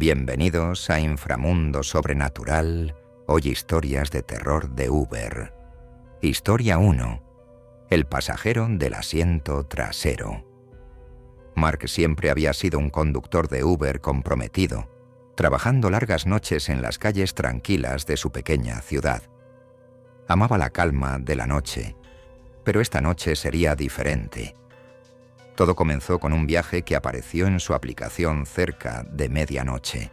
Bienvenidos a Inframundo Sobrenatural, hoy historias de terror de Uber. Historia 1. El pasajero del asiento trasero. Mark siempre había sido un conductor de Uber comprometido, trabajando largas noches en las calles tranquilas de su pequeña ciudad. Amaba la calma de la noche, pero esta noche sería diferente. Todo comenzó con un viaje que apareció en su aplicación cerca de medianoche.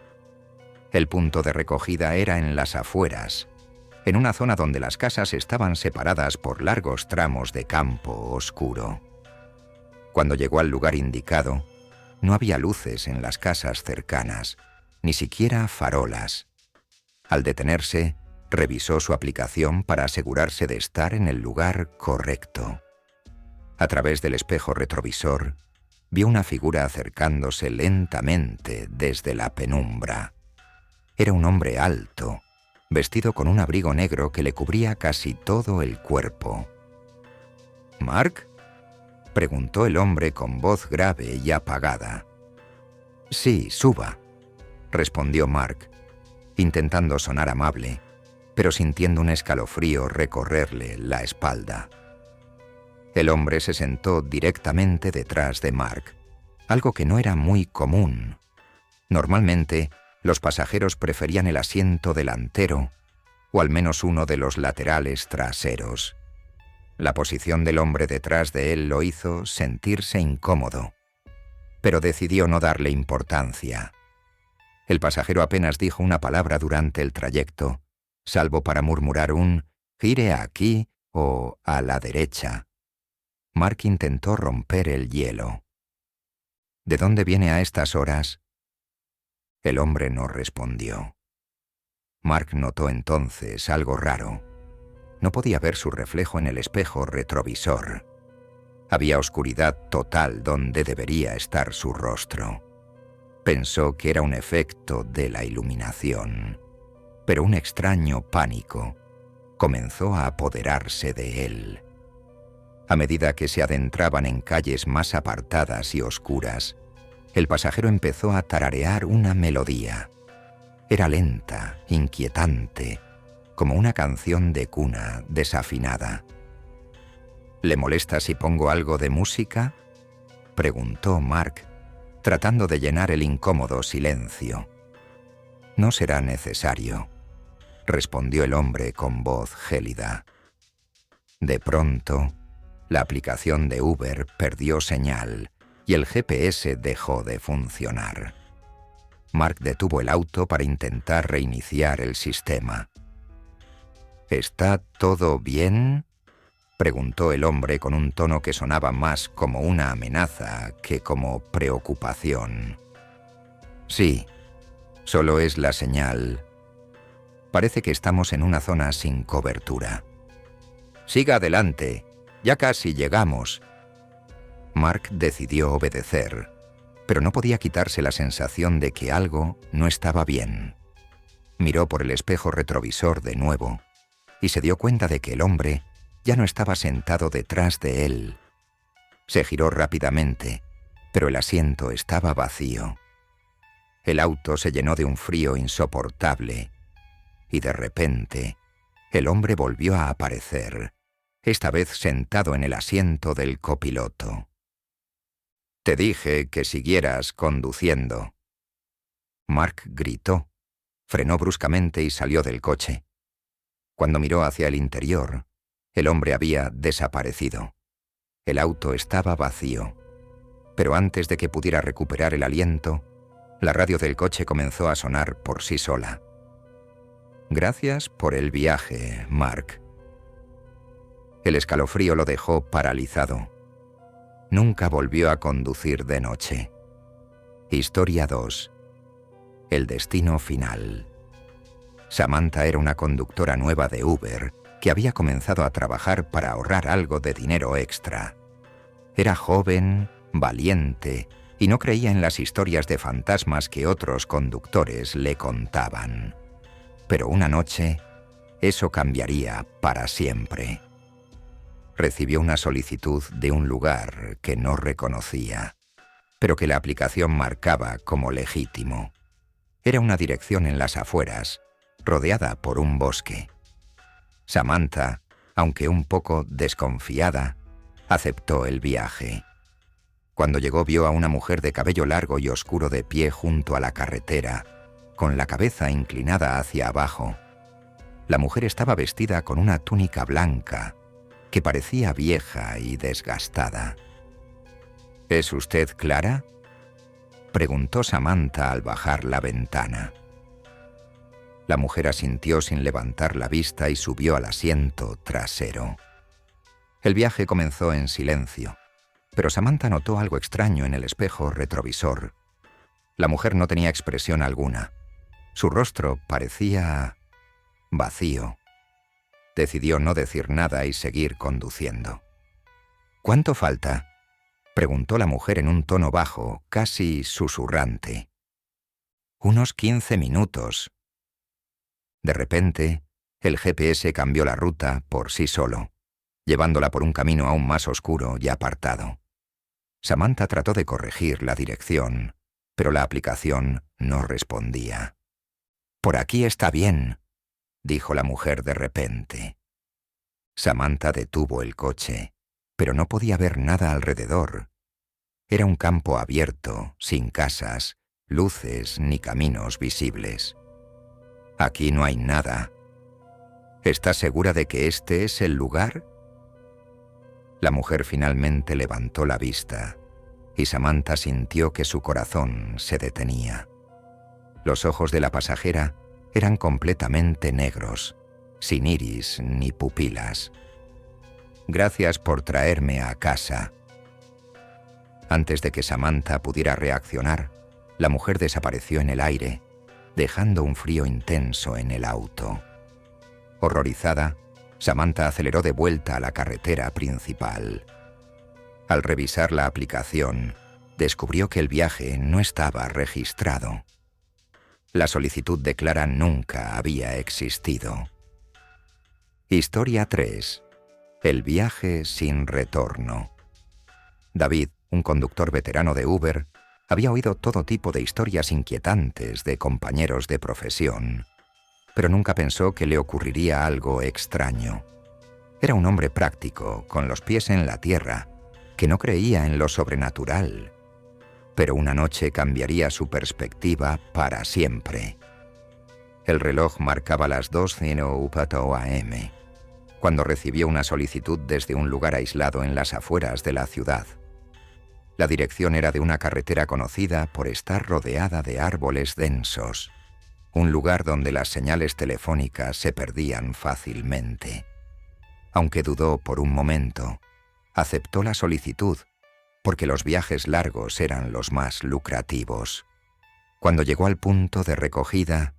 El punto de recogida era en las afueras, en una zona donde las casas estaban separadas por largos tramos de campo oscuro. Cuando llegó al lugar indicado, no había luces en las casas cercanas, ni siquiera farolas. Al detenerse, revisó su aplicación para asegurarse de estar en el lugar correcto. A través del espejo retrovisor, vio una figura acercándose lentamente desde la penumbra. Era un hombre alto, vestido con un abrigo negro que le cubría casi todo el cuerpo. ¿Mark?, preguntó el hombre con voz grave y apagada. «Sí, suba», respondió Mark, intentando sonar amable, pero sintiendo un escalofrío recorrerle la espalda. El hombre se sentó directamente detrás de Mark, algo que no era muy común. Normalmente, los pasajeros preferían el asiento delantero, o al menos uno de los laterales traseros. La posición del hombre detrás de él lo hizo sentirse incómodo, pero decidió no darle importancia. El pasajero apenas dijo una palabra durante el trayecto, salvo para murmurar un «gire aquí» o «a la derecha». Mark intentó romper el hielo. «¿De dónde viene a estas horas?». El hombre no respondió. Mark notó entonces algo raro. No podía ver su reflejo en el espejo retrovisor. Había oscuridad total donde debería estar su rostro. Pensó que era un efecto de la iluminación, pero un extraño pánico comenzó a apoderarse de él. A medida que se adentraban en calles más apartadas y oscuras, el pasajero empezó a tararear una melodía. Era lenta, inquietante, como una canción de cuna desafinada. «¿Le molesta si pongo algo de música?», preguntó Mark, tratando de llenar el incómodo silencio. «No será necesario», respondió el hombre con voz gélida. De pronto, la aplicación de Uber perdió señal y el GPS dejó de funcionar. Mark detuvo el auto para intentar reiniciar el sistema. «¿Está todo bien?», preguntó el hombre con un tono que sonaba más como una amenaza que como preocupación. «Sí, solo es la señal. Parece que estamos en una zona sin cobertura». «Siga adelante, ya casi llegamos». Mark decidió obedecer, pero no podía quitarse la sensación de que algo no estaba bien. Miró por el espejo retrovisor de nuevo y se dio cuenta de que el hombre ya no estaba sentado detrás de él. Se giró rápidamente, pero el asiento estaba vacío. El auto se llenó de un frío insoportable y de repente el hombre volvió a aparecer, esta vez sentado en el asiento del copiloto. «Te dije que siguieras conduciendo». Mark gritó, frenó bruscamente y salió del coche. Cuando miró hacia el interior, el hombre había desaparecido. El auto estaba vacío, pero antes de que pudiera recuperar el aliento, la radio del coche comenzó a sonar por sí sola. «Gracias por el viaje, Mark». El escalofrío lo dejó paralizado. Nunca volvió a conducir de noche. Historia 2. El destino final. Samantha era una conductora nueva de Uber que había comenzado a trabajar para ahorrar algo de dinero extra. Era joven, valiente y no creía en las historias de fantasmas que otros conductores le contaban. Pero una noche, eso cambiaría para siempre. Recibió una solicitud de un lugar que no reconocía, pero que la aplicación marcaba como legítimo. Era una dirección en las afueras, rodeada por un bosque. Samantha, aunque un poco desconfiada, aceptó el viaje. Cuando llegó vio a una mujer de cabello largo y oscuro de pie junto a la carretera, con la cabeza inclinada hacia abajo. La mujer estaba vestida con una túnica blanca, que parecía vieja y desgastada. ¿Es usted Clara?, preguntó Samantha al bajar la ventana. La mujer asintió sin levantar la vista y subió al asiento trasero. El viaje comenzó en silencio, pero Samantha notó algo extraño en el espejo retrovisor. La mujer no tenía expresión alguna. Su rostro parecía vacío. Decidió no decir nada y seguir conduciendo. ¿Cuánto falta?, preguntó la mujer en un tono bajo, casi susurrante. Unos 15 minutos. De repente, el GPS cambió la ruta por sí solo, llevándola por un camino aún más oscuro y apartado. Samantha trató de corregir la dirección, pero la aplicación no respondía. «Por aquí está bien», dijo la mujer de repente. Samantha detuvo el coche, pero no podía ver nada alrededor. Era un campo abierto, sin casas, luces ni caminos visibles. «Aquí no hay nada. ¿Estás segura de que este es el lugar?». La mujer finalmente levantó la vista, y Samantha sintió que su corazón se detenía. Los ojos de la pasajera eran completamente negros, sin iris ni pupilas. «Gracias por traerme a casa». Antes de que Samantha pudiera reaccionar, la mujer desapareció en el aire, dejando un frío intenso en el auto. Horrorizada, Samantha aceleró de vuelta a la carretera principal. Al revisar la aplicación, descubrió que el viaje no estaba registrado. La solicitud de Clara nunca había existido. Historia 3. El viaje sin retorno. David, un conductor veterano de Uber, había oído todo tipo de historias inquietantes de compañeros de profesión, pero nunca pensó que le ocurriría algo extraño. Era un hombre práctico, con los pies en la tierra, que no creía en lo sobrenatural, pero una noche cambiaría su perspectiva para siempre. El reloj marcaba las 2:04 a.m., cuando recibió una solicitud desde un lugar aislado en las afueras de la ciudad. La dirección era de una carretera conocida por estar rodeada de árboles densos, un lugar donde las señales telefónicas se perdían fácilmente. Aunque dudó por un momento, aceptó la solicitud, porque los viajes largos eran los más lucrativos. Cuando llegó al punto de recogida,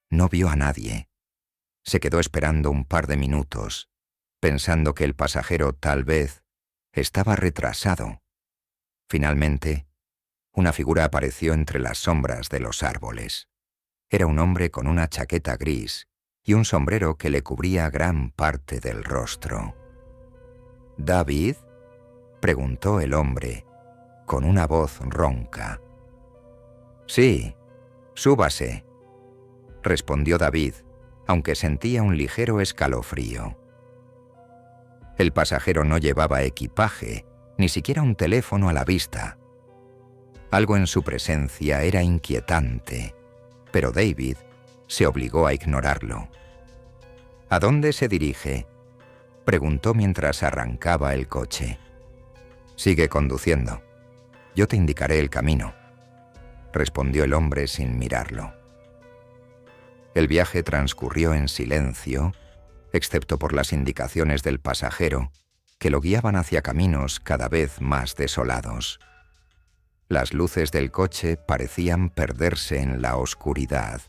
no vio a nadie. Se quedó esperando un par de minutos, pensando que el pasajero tal vez estaba retrasado. Finalmente, una figura apareció entre las sombras de los árboles. Era un hombre con una chaqueta gris y un sombrero que le cubría gran parte del rostro. «¿David?», preguntó el hombre, con una voz ronca. «Sí, súbase», respondió David, aunque sentía un ligero escalofrío. El pasajero no llevaba equipaje, ni siquiera un teléfono a la vista. Algo en su presencia era inquietante, pero David se obligó a ignorarlo. «¿A dónde se dirige?», preguntó mientras arrancaba el coche. «Sigue conduciendo. Yo te indicaré el camino», respondió el hombre sin mirarlo. El viaje transcurrió en silencio, excepto por las indicaciones del pasajero, que lo guiaban hacia caminos cada vez más desolados. Las luces del coche parecían perderse en la oscuridad,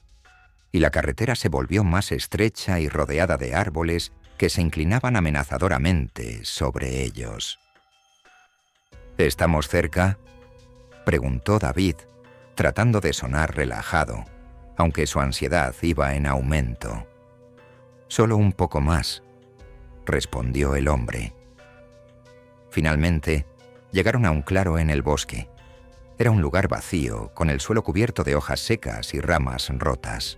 y la carretera se volvió más estrecha y rodeada de árboles que se inclinaban amenazadoramente sobre ellos. «¿Estamos cerca?», preguntó David, tratando de sonar relajado, aunque su ansiedad iba en aumento. «Solo un poco más», respondió el hombre. Finalmente, llegaron a un claro en el bosque. Era un lugar vacío, con el suelo cubierto de hojas secas y ramas rotas.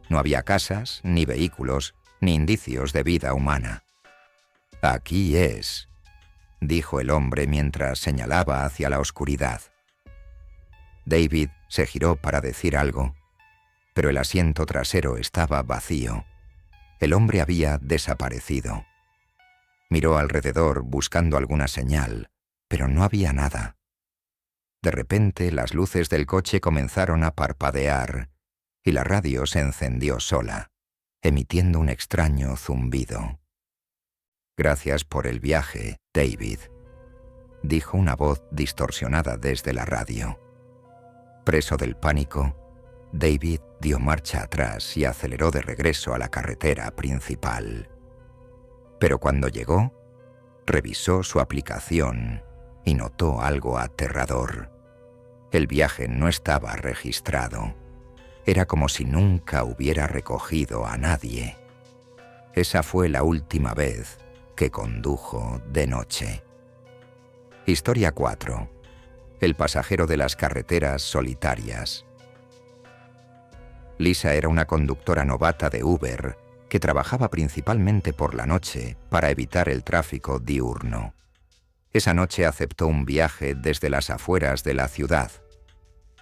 No había casas, ni vehículos, ni indicios de vida humana. «Aquí es», dijo el hombre mientras señalaba hacia la oscuridad. David se giró para decir algo, pero el asiento trasero estaba vacío. El hombre había desaparecido. Miró alrededor buscando alguna señal, pero no había nada. De repente, las luces del coche comenzaron a parpadear y la radio se encendió sola, emitiendo un extraño zumbido. «Gracias por el viaje, David», dijo una voz distorsionada desde la radio. Preso del pánico, David dio marcha atrás y aceleró de regreso a la carretera principal. Pero cuando llegó, revisó su aplicación y notó algo aterrador. El viaje no estaba registrado. Era como si nunca hubiera recogido a nadie. Esa fue la última vez que condujo de noche. Historia 4. El pasajero de las carreteras solitarias. Lisa era una conductora novata de Uber que trabajaba principalmente por la noche para evitar el tráfico diurno. Esa noche aceptó un viaje desde las afueras de la ciudad.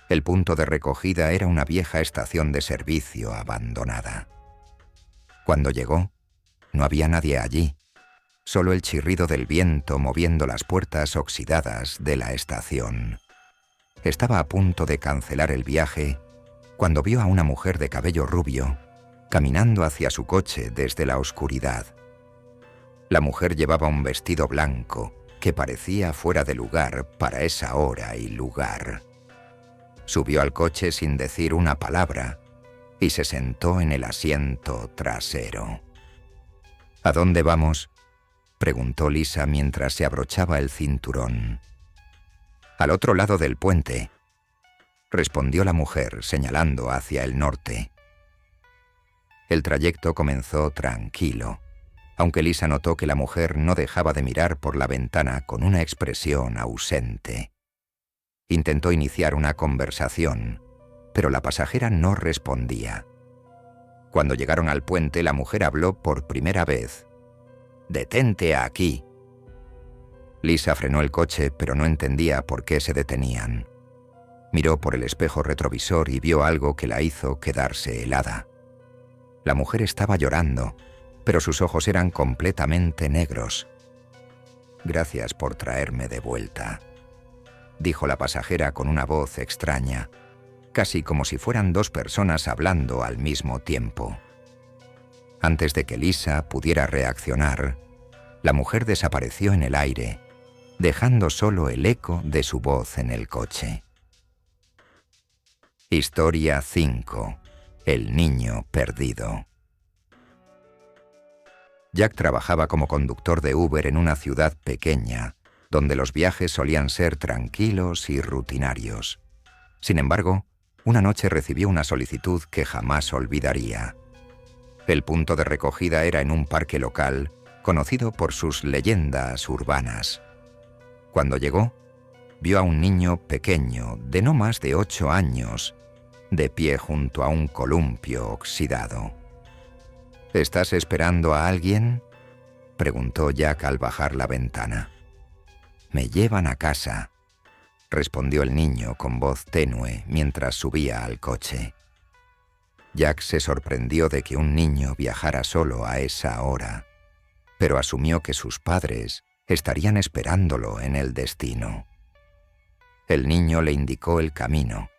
El punto de recogida era una vieja estación de servicio abandonada. Cuando llegó, no había nadie allí, solo el chirrido del viento moviendo las puertas oxidadas de la estación. Estaba a punto de cancelar el viaje cuando vio a una mujer de cabello rubio caminando hacia su coche desde la oscuridad. La mujer llevaba un vestido blanco que parecía fuera de lugar para esa hora y lugar. Subió al coche sin decir una palabra y se sentó en el asiento trasero. «¿A dónde vamos?», preguntó Lisa mientras se abrochaba el cinturón. «Al otro lado del puente», respondió la mujer señalando hacia el norte. El trayecto comenzó tranquilo, aunque Lisa notó que la mujer no dejaba de mirar por la ventana con una expresión ausente. Intentó iniciar una conversación, pero la pasajera no respondía. Cuando llegaron al puente, la mujer habló por primera vez. «Detente aquí». Lisa frenó el coche, pero no entendía por qué se detenían. Miró por el espejo retrovisor y vio algo que la hizo quedarse helada. La mujer estaba llorando, pero sus ojos eran completamente negros. «Gracias por traerme de vuelta», dijo la pasajera con una voz extraña, casi como si fueran dos personas hablando al mismo tiempo. Antes de que Lisa pudiera reaccionar, la mujer desapareció en el aire, dejando solo el eco de su voz en el coche. Historia 5. El niño perdido. Jack trabajaba como conductor de Uber en una ciudad pequeña, donde los viajes solían ser tranquilos y rutinarios. Sin embargo, una noche recibió una solicitud que jamás olvidaría. El punto de recogida era en un parque local, conocido por sus leyendas urbanas. Cuando llegó, vio a un niño pequeño, de no más de 8 años, de pie junto a un columpio oxidado. «¿Estás esperando a alguien?», preguntó Jack al bajar la ventana. «Me llevan a casa», respondió el niño con voz tenue mientras subía al coche. Jack se sorprendió de que un niño viajara solo a esa hora, pero asumió que sus padres estarían esperándolo en el destino. El niño le indicó el camino,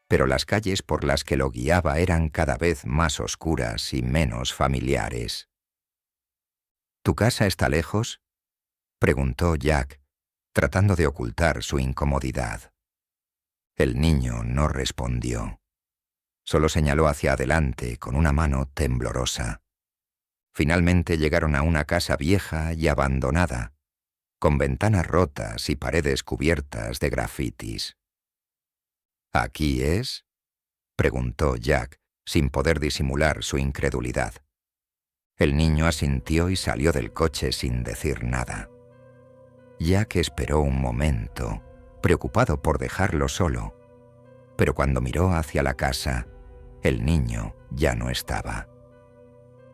pero las calles por las que lo guiaba eran cada vez más oscuras y menos familiares. «¿Tu casa está lejos?», preguntó Jack, tratando de ocultar su incomodidad. El niño no respondió. Solo señaló hacia adelante con una mano temblorosa. Finalmente llegaron a una casa vieja y abandonada, con ventanas rotas y paredes cubiertas de grafitis. «¿Aquí es?», preguntó Jack, sin poder disimular su incredulidad. El niño asintió y salió del coche sin decir nada. Jack esperó un momento, preocupado por dejarlo solo. Pero cuando miró hacia la casa, el niño ya no estaba.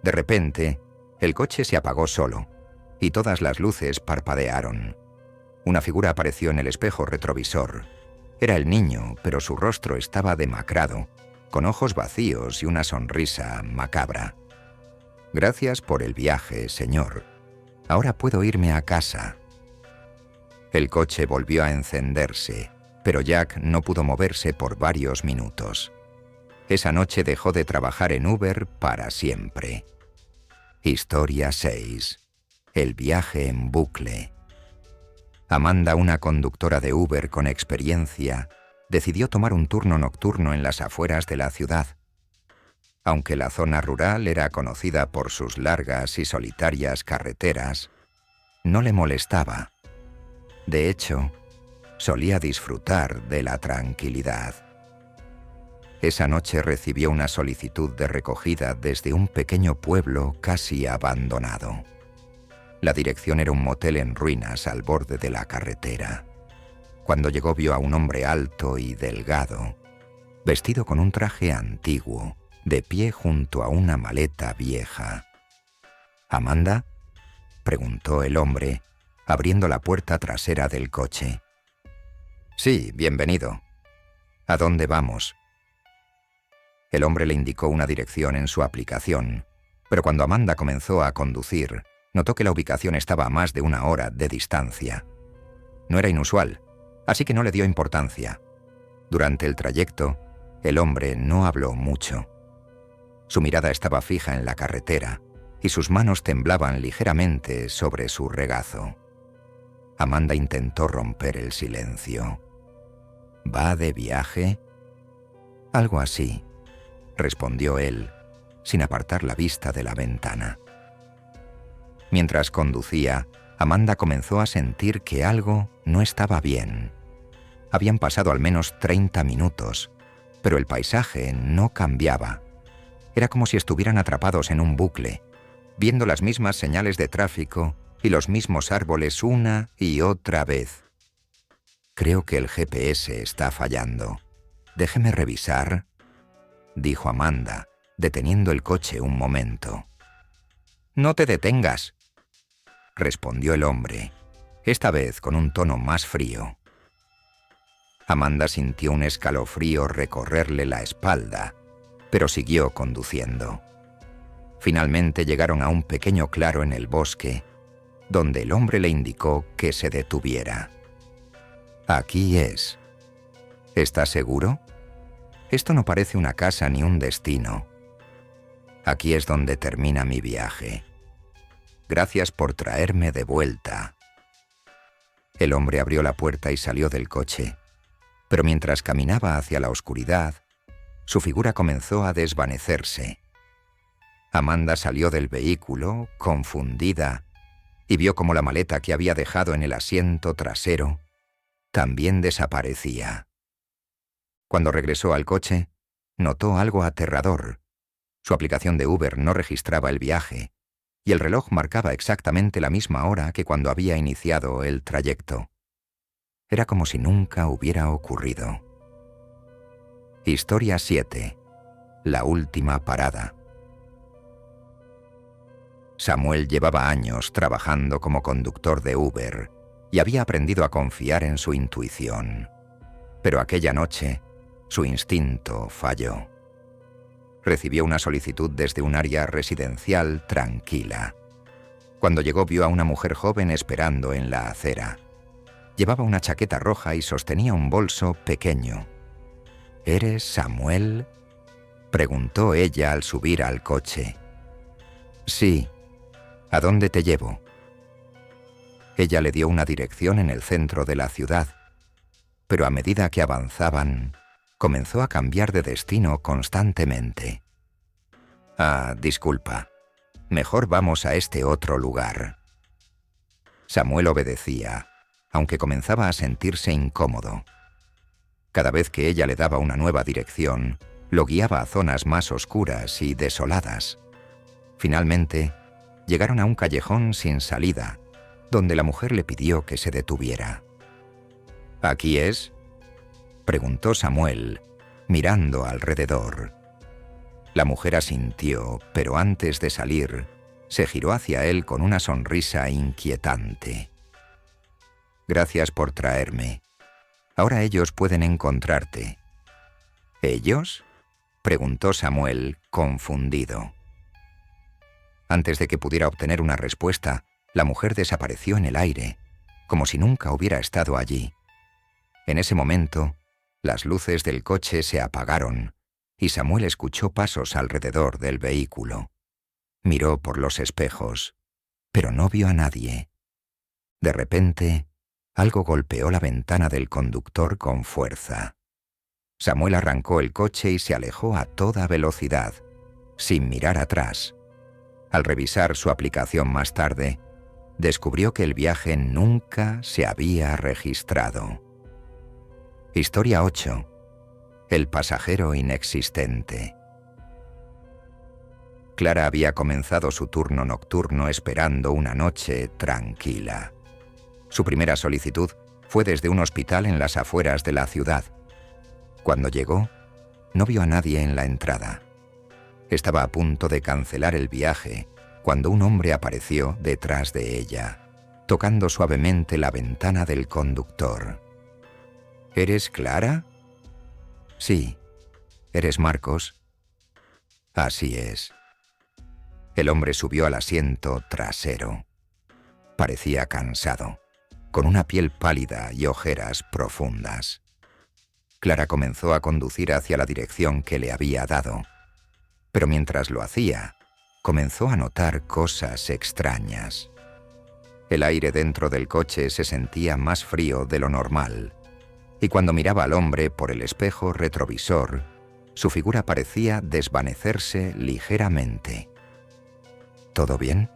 De repente, el coche se apagó solo y todas las luces parpadearon. Una figura apareció en el espejo retrovisor. Era el niño, pero su rostro estaba demacrado, con ojos vacíos y una sonrisa macabra. «Gracias por el viaje, señor. Ahora puedo irme a casa». El coche volvió a encenderse, pero Jack no pudo moverse por varios minutos. Esa noche dejó de trabajar en Uber para siempre. Historia 6. El viaje en bucle. Amanda, una conductora de Uber con experiencia, decidió tomar un turno nocturno en las afueras de la ciudad. Aunque la zona rural era conocida por sus largas y solitarias carreteras, no le molestaba. De hecho, solía disfrutar de la tranquilidad. Esa noche recibió una solicitud de recogida desde un pequeño pueblo casi abandonado. La dirección era un motel en ruinas al borde de la carretera. Cuando llegó vio a un hombre alto y delgado, vestido con un traje antiguo, de pie junto a una maleta vieja. «¿Amanda?», preguntó el hombre, abriendo la puerta trasera del coche. «Sí, bienvenido. ¿A dónde vamos?». El hombre le indicó una dirección en su aplicación, pero cuando Amanda comenzó a conducir, notó que la ubicación estaba a más de 1 hora de distancia. No era inusual, así que no le dio importancia. Durante el trayecto, el hombre no habló mucho. Su mirada estaba fija en la carretera y sus manos temblaban ligeramente sobre su regazo. Amanda intentó romper el silencio. «¿Va de viaje?». «Algo así», respondió él, sin apartar la vista de la ventana. Mientras conducía, Amanda comenzó a sentir que algo no estaba bien. Habían pasado al menos 30 minutos, pero el paisaje no cambiaba. Era como si estuvieran atrapados en un bucle, viendo las mismas señales de tráfico y los mismos árboles una y otra vez. «Creo que el GPS está fallando. Déjeme revisar», dijo Amanda, deteniendo el coche un momento. «No te detengas», respondió el hombre, esta vez con un tono más frío. Amanda sintió un escalofrío recorrerle la espalda, pero siguió conduciendo. Finalmente llegaron a un pequeño claro en el bosque, donde el hombre le indicó que se detuviera. «Aquí es». «¿Estás seguro? Esto no parece una casa ni un destino. Aquí es donde termina mi viaje. Gracias por traerme de vuelta». El hombre abrió la puerta y salió del coche, pero mientras caminaba hacia la oscuridad, su figura comenzó a desvanecerse. Amanda salió del vehículo, confundida, y vio como la maleta que había dejado en el asiento trasero también desaparecía. Cuando regresó al coche, notó algo aterrador. Su aplicación de Uber no registraba el viaje, y el reloj marcaba exactamente la misma hora que cuando había iniciado el trayecto. Era como si nunca hubiera ocurrido. Historia 7. La última parada. Samuel llevaba años trabajando como conductor de Uber y había aprendido a confiar en su intuición. Pero aquella noche, su instinto falló. Recibió una solicitud desde un área residencial tranquila. Cuando llegó vio a una mujer joven esperando en la acera. Llevaba una chaqueta roja y sostenía un bolso pequeño. «¿Eres Samuel?», preguntó ella al subir al coche. «Sí. ¿A dónde te llevo?». Ella le dio una dirección en el centro de la ciudad, pero a medida que avanzaban, comenzó a cambiar de destino constantemente. «Ah, disculpa. Mejor vamos a este otro lugar». Samuel obedecía, aunque comenzaba a sentirse incómodo. Cada vez que ella le daba una nueva dirección, lo guiaba a zonas más oscuras y desoladas. Finalmente, llegaron a un callejón sin salida, donde la mujer le pidió que se detuviera. ¿Aquí es?, preguntó Samuel, mirando alrededor. La mujer asintió, pero antes de salir, se giró hacia él con una sonrisa inquietante. «Gracias por traerme. Ahora ellos pueden encontrarte». «¿Ellos?», preguntó Samuel, confundido. Antes de que pudiera obtener una respuesta, la mujer desapareció en el aire, como si nunca hubiera estado allí. En ese momento, las luces del coche se apagaron y Samuel escuchó pasos alrededor del vehículo. Miró por los espejos, pero no vio a nadie. De repente, algo golpeó la ventana del conductor con fuerza. Samuel arrancó el coche y se alejó a toda velocidad, sin mirar atrás. Al revisar su aplicación más tarde, descubrió que el viaje nunca se había registrado. Historia 8. El pasajero inexistente. Clara había comenzado su turno nocturno esperando una noche tranquila. Su primera solicitud fue desde un hospital en las afueras de la ciudad. Cuando llegó, no vio a nadie en la entrada. Estaba a punto de cancelar el viaje cuando un hombre apareció detrás de ella, tocando suavemente la ventana del conductor. «¿Eres Clara?» «Sí. ¿Eres Marcos?» «Así es». El hombre subió al asiento trasero. Parecía cansado, con una piel pálida y ojeras profundas. Clara comenzó a conducir hacia la dirección que le había dado, pero mientras lo hacía, comenzó a notar cosas extrañas. El aire dentro del coche se sentía más frío de lo normal, y cuando miraba al hombre por el espejo retrovisor, su figura parecía desvanecerse ligeramente. «¿Todo bien?»,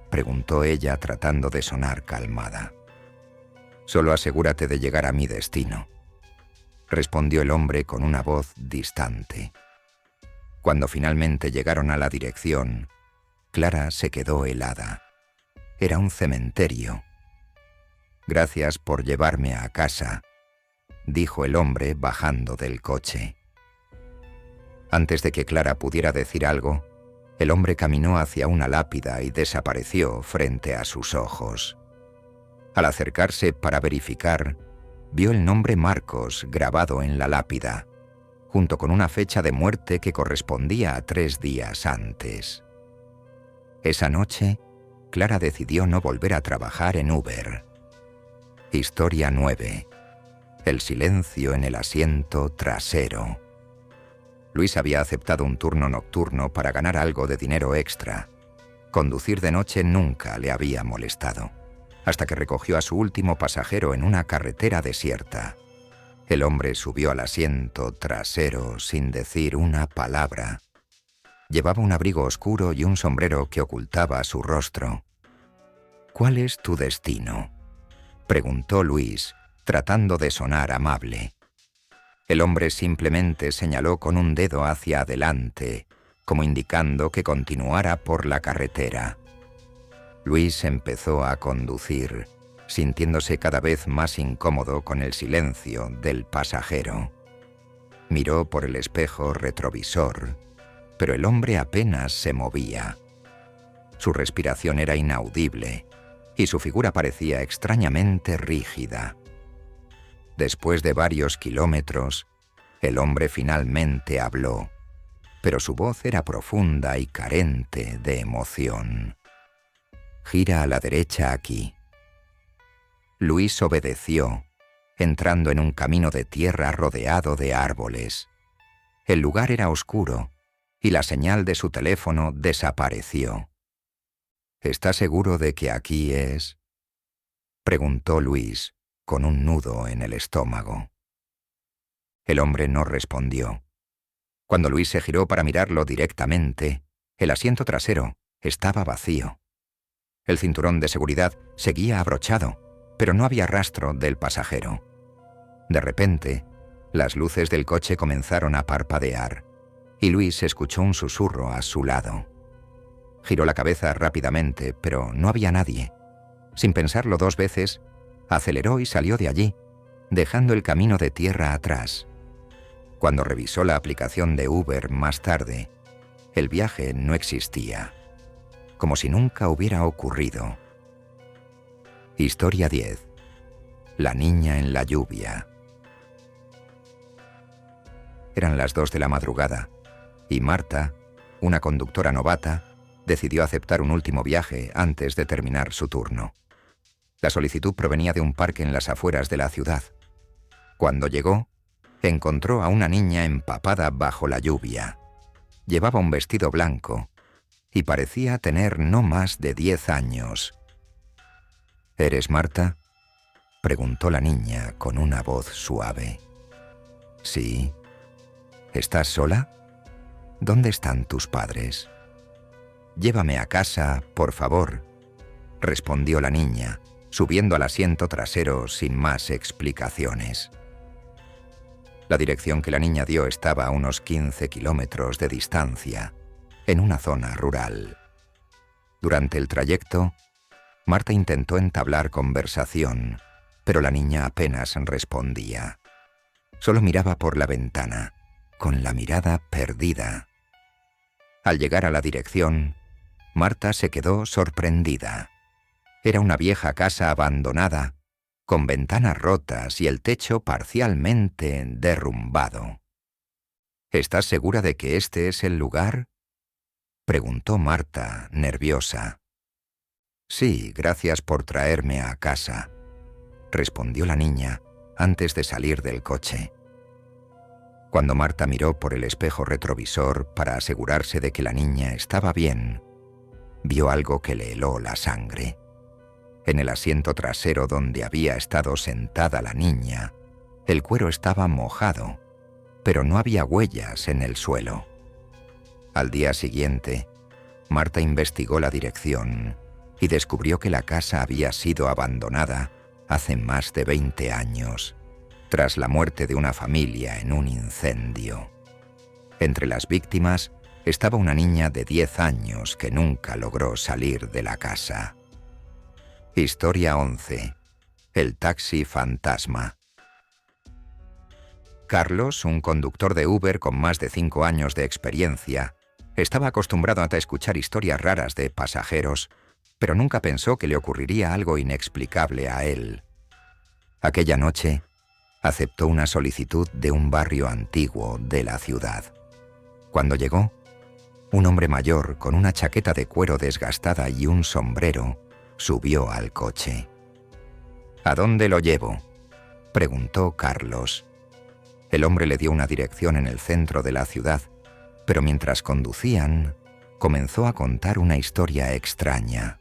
preguntó ella tratando de sonar calmada. «Solo asegúrate de llegar a mi destino», respondió el hombre con una voz distante. Cuando finalmente llegaron a la dirección, Clara se quedó helada. Era un cementerio. «Gracias por llevarme a casa», dijo el hombre bajando del coche. Antes de que Clara pudiera decir algo, el hombre caminó hacia una lápida y desapareció frente a sus ojos. Al acercarse para verificar, vio el nombre Marcos grabado en la lápida, junto con una fecha de muerte que correspondía a 3 días antes. Esa noche, Clara decidió no volver a trabajar en Uber. Historia 9. El silencio en el asiento trasero. Luis había aceptado un turno nocturno para ganar algo de dinero extra. Conducir de noche nunca le había molestado, hasta que recogió a su último pasajero en una carretera desierta. El hombre subió al asiento trasero sin decir una palabra. Llevaba un abrigo oscuro y un sombrero que ocultaba su rostro. «¿Cuál es tu destino?», preguntó Luis, tratando de sonar amable. El hombre simplemente señaló con un dedo hacia adelante, como indicando que continuara por la carretera. Luis empezó a conducir, sintiéndose cada vez más incómodo con el silencio del pasajero. Miró por el espejo retrovisor, pero el hombre apenas se movía. Su respiración era inaudible y su figura parecía extrañamente rígida. Después de varios kilómetros, el hombre finalmente habló, pero su voz era profunda y carente de emoción. «Gira a la derecha aquí». Luis obedeció, entrando en un camino de tierra rodeado de árboles. El lugar era oscuro y la señal de su teléfono desapareció. «¿Está seguro de que aquí es?», preguntó Luis, con un nudo en el estómago. El hombre no respondió. Cuando Luis se giró para mirarlo directamente, el asiento trasero estaba vacío. El cinturón de seguridad seguía abrochado, pero no había rastro del pasajero. De repente, las luces del coche comenzaron a parpadear, y Luis escuchó un susurro a su lado. Giró la cabeza rápidamente, pero no había nadie. Sin pensarlo 2 veces, aceleró y salió de allí, dejando el camino de tierra atrás. Cuando revisó la aplicación de Uber más tarde, el viaje no existía, como si nunca hubiera ocurrido. Historia 10. La niña en la lluvia. Eran las 2 de la madrugada, y Marta, una conductora novata, decidió aceptar un último viaje antes de terminar su turno. La solicitud provenía de un parque en las afueras de la ciudad. Cuando llegó, encontró a una niña empapada bajo la lluvia. Llevaba un vestido blanco y parecía tener no más de 10 años. ¿Eres Marta?, preguntó la niña con una voz suave. Sí. ¿Estás sola? ¿Dónde están tus padres? Llévame a casa, por favor, respondió la niña, subiendo al asiento trasero sin más explicaciones. La dirección que la niña dio estaba a unos 15 kilómetros de distancia, en una zona rural. Durante el trayecto, Marta intentó entablar conversación, pero la niña apenas respondía. Solo miraba por la ventana, con la mirada perdida. Al llegar a la dirección, Marta se quedó sorprendida. Era una vieja casa abandonada, con ventanas rotas y el techo parcialmente derrumbado. ¿Estás segura de que este es el lugar?, preguntó Marta, nerviosa. Sí, gracias por traerme a casa, respondió la niña antes de salir del coche. Cuando Marta miró por el espejo retrovisor para asegurarse de que la niña estaba bien, vio algo que le heló la sangre. En el asiento trasero donde había estado sentada la niña, el cuero estaba mojado, pero no había huellas en el suelo. Al día siguiente, Marta investigó la dirección y descubrió que la casa había sido abandonada hace más de 20 años, tras la muerte de una familia en un incendio. Entre las víctimas estaba una niña de 10 años que nunca logró salir de la casa. Historia 11. El taxi fantasma. Carlos, un conductor de Uber con más de 5 años de experiencia, estaba acostumbrado a escuchar historias raras de pasajeros, pero nunca pensó que le ocurriría algo inexplicable a él. Aquella noche, aceptó una solicitud de un barrio antiguo de la ciudad. Cuando llegó, un hombre mayor con una chaqueta de cuero desgastada y un sombrero subió al coche. ¿A dónde lo llevo?, preguntó Carlos. El hombre le dio una dirección en el centro de la ciudad, pero mientras conducían, comenzó a contar una historia extraña.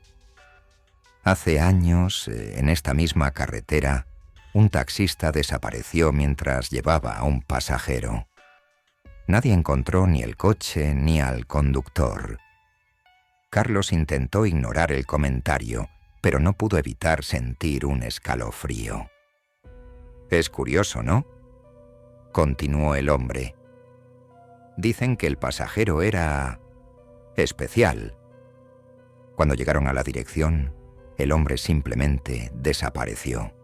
Hace años, en esta misma carretera, un taxista desapareció mientras llevaba a un pasajero. Nadie encontró ni el coche ni al conductor. Carlos intentó ignorar el comentario, pero no pudo evitar sentir un escalofrío. «Es curioso, ¿no?», continuó el hombre. «Dicen que el pasajero era especial». Cuando llegaron a la dirección, el hombre simplemente desapareció.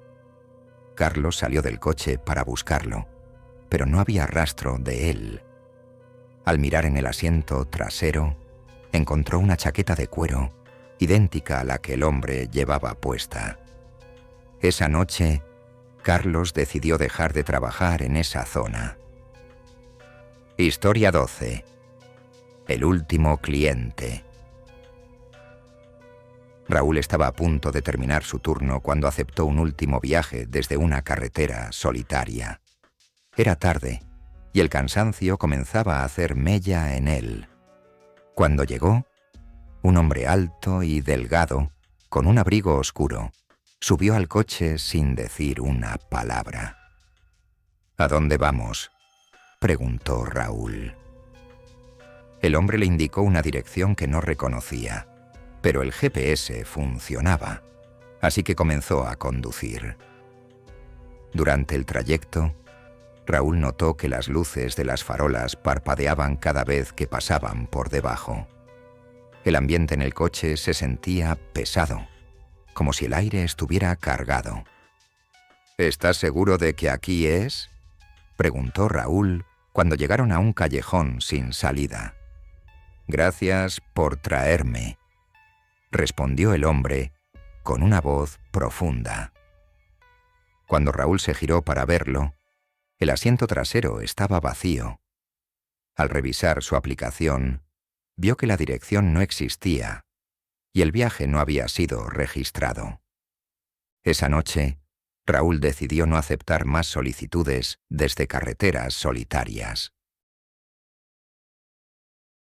Carlos salió del coche para buscarlo, pero no había rastro de él. Al mirar en el asiento trasero, encontró una chaqueta de cuero idéntica a la que el hombre llevaba puesta. Esa noche, Carlos decidió dejar de trabajar en esa zona. Historia 12. El último cliente. Raúl estaba a punto de terminar su turno cuando aceptó un último viaje desde una carretera solitaria. Era tarde, y el cansancio comenzaba a hacer mella en él. Cuando llegó, un hombre alto y delgado, con un abrigo oscuro, subió al coche sin decir una palabra. ¿A dónde vamos?, preguntó Raúl. El hombre le indicó una dirección que no reconocía, pero el GPS funcionaba, así que comenzó a conducir. Durante el trayecto, Raúl notó que las luces de las farolas parpadeaban cada vez que pasaban por debajo. El ambiente en el coche se sentía pesado, como si el aire estuviera cargado. ¿Estás seguro de que aquí es?, preguntó Raúl cuando llegaron a un callejón sin salida. Gracias por traerme, respondió el hombre con una voz profunda. Cuando Raúl se giró para verlo, el asiento trasero estaba vacío. Al revisar su aplicación, vio que la dirección no existía y el viaje no había sido registrado. Esa noche, Raúl decidió no aceptar más solicitudes desde carreteras solitarias.